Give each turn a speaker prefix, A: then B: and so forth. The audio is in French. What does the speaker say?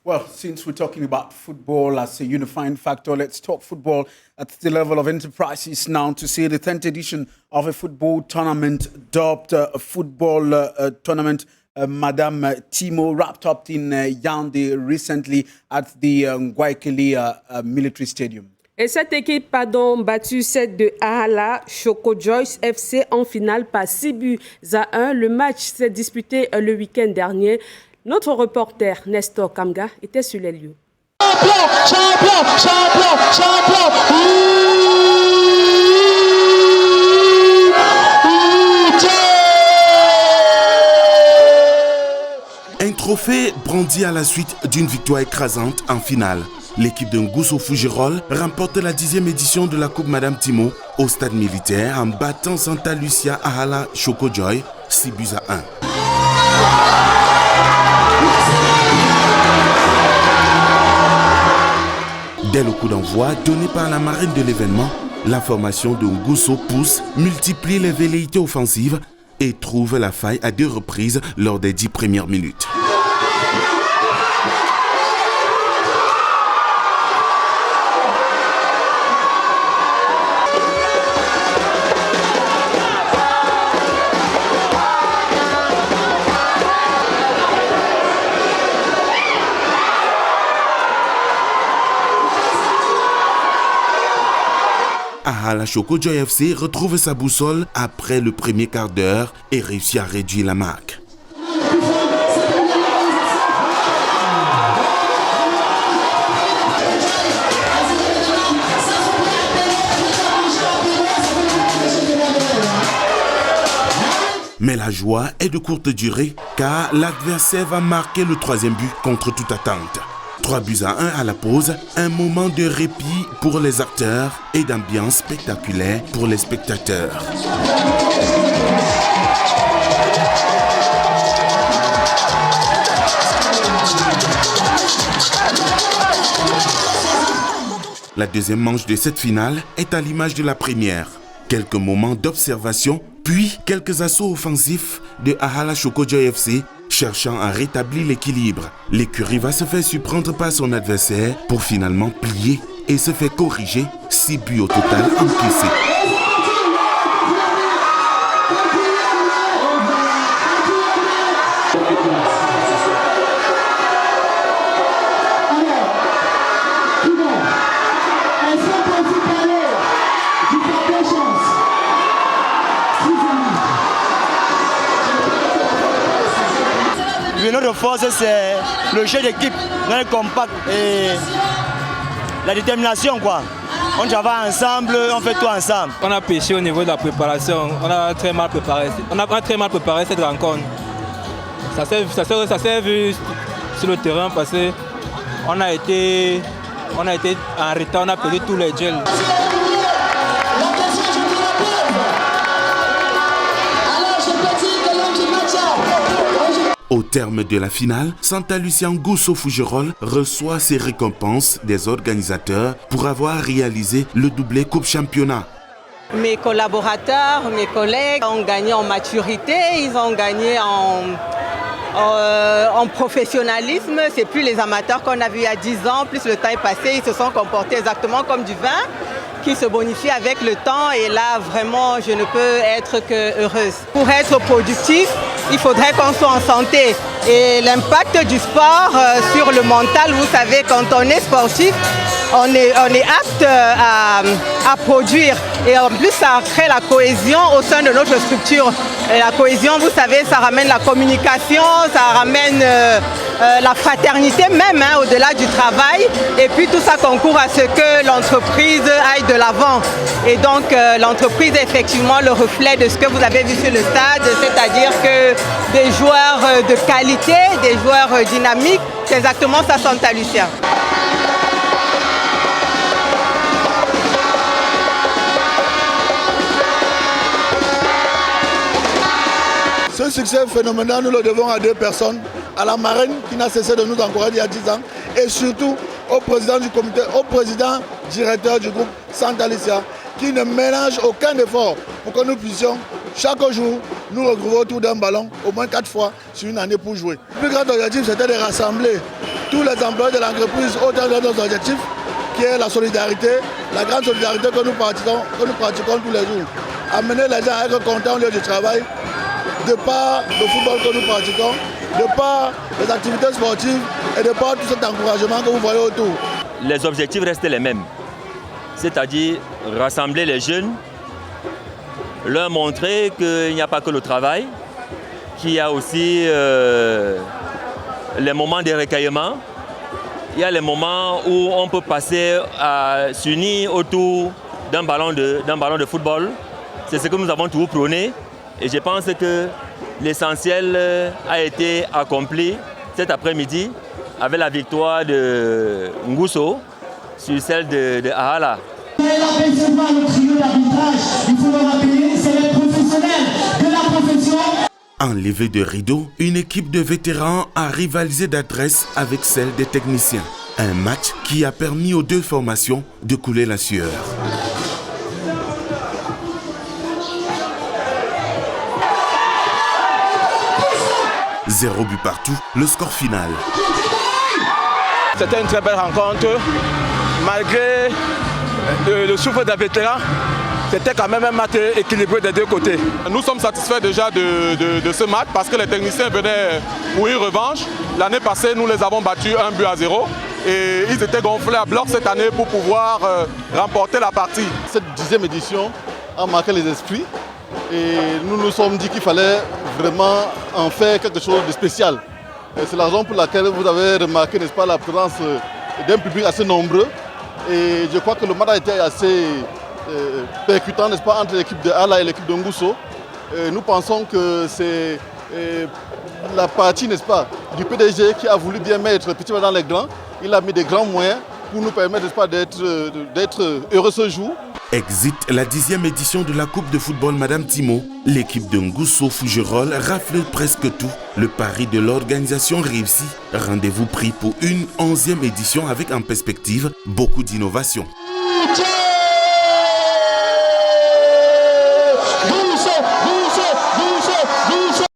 A: Well, since we're talking about football as a unifying factor, let's talk football at the level of enterprises now to see the 10th edition of a football tournament dubbed Football Tournament Madame Timo, wrapped up in Yaoundé recently at the Ngouaikeli Military Stadium.
B: Et cette équipe a donc battu celle de Ahala Choco-Joyce FC en finale par 6-1. Le match s'est disputé le week-end dernier. Notre reporter Nestor Kamga était sur les lieux.
C: Un trophée brandi à la suite d'une victoire écrasante en finale. L'équipe de Ngousso Fougerolles remporte la 10e édition de la Coupe Madame Timo au stade militaire en battant Santa Lucia Ahala Choco-Joy 6-1. Dès le coup d'envoi donné par la marraine de l'événement, la formation de Ngousso pousse, multiplie les velléités offensives et trouve la faille à 2 reprises lors des 10 premières minutes. Ahala Choco-Joy FC retrouve sa boussole après le premier quart d'heure et réussit à réduire la marque. Mais la joie est de courte durée car l'adversaire va marquer le 3e but contre toute attente. 3-1 à la pause, un moment de répit pour les acteurs et d'ambiance spectaculaire pour les spectateurs. La deuxième manche de cette finale est à l'image de la première. Quelques moments d'observation, puis quelques assauts offensifs de Ahala Choco-Joy FC cherchant à rétablir l'équilibre. L'écurie va se faire surprendre par son adversaire pour finalement plier et se faire corriger, 6 buts au total encaissés.
D: Notre force, c'est le jeu d'équipe, le compact et la détermination, quoi. On travaille ensemble, on fait tout ensemble.
E: On a pêché au niveau de la préparation, on a très mal préparé cette rencontre. Ça s'est vu sur le terrain parce qu'on a été en retard, on a perdu tous les duels.
C: Au terme de la finale, Santa Lucia Ngousso Fougerolles reçoit ses récompenses des organisateurs pour avoir réalisé le doublé Coupe Championnat.
F: Mes collaborateurs, mes collègues ont gagné en maturité, ils ont gagné en professionnalisme. C'est plus les amateurs qu'on a vus il y a 10 ans, plus le temps est passé, ils se sont comportés exactement comme du vin qui se bonifie avec le temps et là vraiment je ne peux être que heureuse. Pour être productif, il faudrait qu'on soit en santé et l'impact du sport sur le mental, vous savez, quand on est sportif, on est apte à produire et en plus ça crée la cohésion au sein de notre structure. Et la cohésion, vous savez, ça ramène la communication, ça ramène la fraternité même, au-delà du travail. Et puis tout ça concourt à ce que l'entreprise aille de l'avant. Et donc l'entreprise est effectivement le reflet de ce que vous avez vu sur le stade, c'est-à-dire que des joueurs de qualité, des joueurs dynamiques, c'est exactement ça Santa Lucia.
G: Ce succès phénoménal, nous le devons à 2 personnes, à la marraine qui n'a cessé de nous encourager il y a 10 ans et surtout au président du comité, au président directeur du groupe Santa Lucia qui ne ménage aucun effort pour que nous puissions Chaque jour, nous regroupons autour d'un ballon, au moins 4 fois sur une année pour jouer. Le plus grand objectif, c'était de rassembler tous les employés de l'entreprise autour de nos objectifs, qui est la solidarité, la grande solidarité que nous pratiquons tous les jours. Amener les gens à être contents au lieu du travail, de par le football que nous pratiquons, de par les activités sportives et de par tout cet encouragement que vous voyez autour.
H: Les objectifs restent les mêmes, c'est-à-dire rassembler les jeunes, leur montrer qu'il n'y a pas que le travail, qu'il y a aussi les moments de recueillement, il y a les moments où on peut passer à s'unir autour d'un ballon de football. C'est ce que nous avons toujours prôné et je pense que l'essentiel a été accompli cet après-midi avec la victoire de Ngusso sur celle de Ahala.
C: Enlevé de rideau, une équipe de vétérans a rivalisé d'adresse avec celle des techniciens. Un match qui a permis aux deux formations de couler la sueur. Zéro but partout, le score final.
E: C'était une très belle rencontre. Malgré le souffle des vétérans, c'était quand même un match équilibré des deux côtés.
I: Nous sommes satisfaits déjà de ce match parce que les techniciens venaient pour une revanche. L'année passée, nous les avons battus 1-0 et ils étaient gonflés à bloc cette année pour pouvoir remporter la partie.
J: Cette 10e édition a marqué les esprits et nous nous sommes dit qu'il fallait vraiment en faire quelque chose de spécial. C'est la raison pour laquelle vous avez remarqué, n'est-ce pas, la présence d'un public assez nombreux. Et je crois que le match a été assez percutant, n'est-ce pas, entre l'équipe de Ahala et l'équipe de Ngusso. Nous pensons que c'est la partie, n'est-ce pas, du PDG qui a voulu bien mettre petit dans les grands. Il a mis des grands moyens pour nous permettre, n'est-ce pas, d'être heureux ce jour.
C: Exit la 10e édition de la Coupe de football Madame Timo. L'équipe de Ngusso Fougerolles rafle presque tout. Le pari de l'organisation réussit. Rendez-vous pris pour une 11e édition avec en perspective beaucoup d'innovations.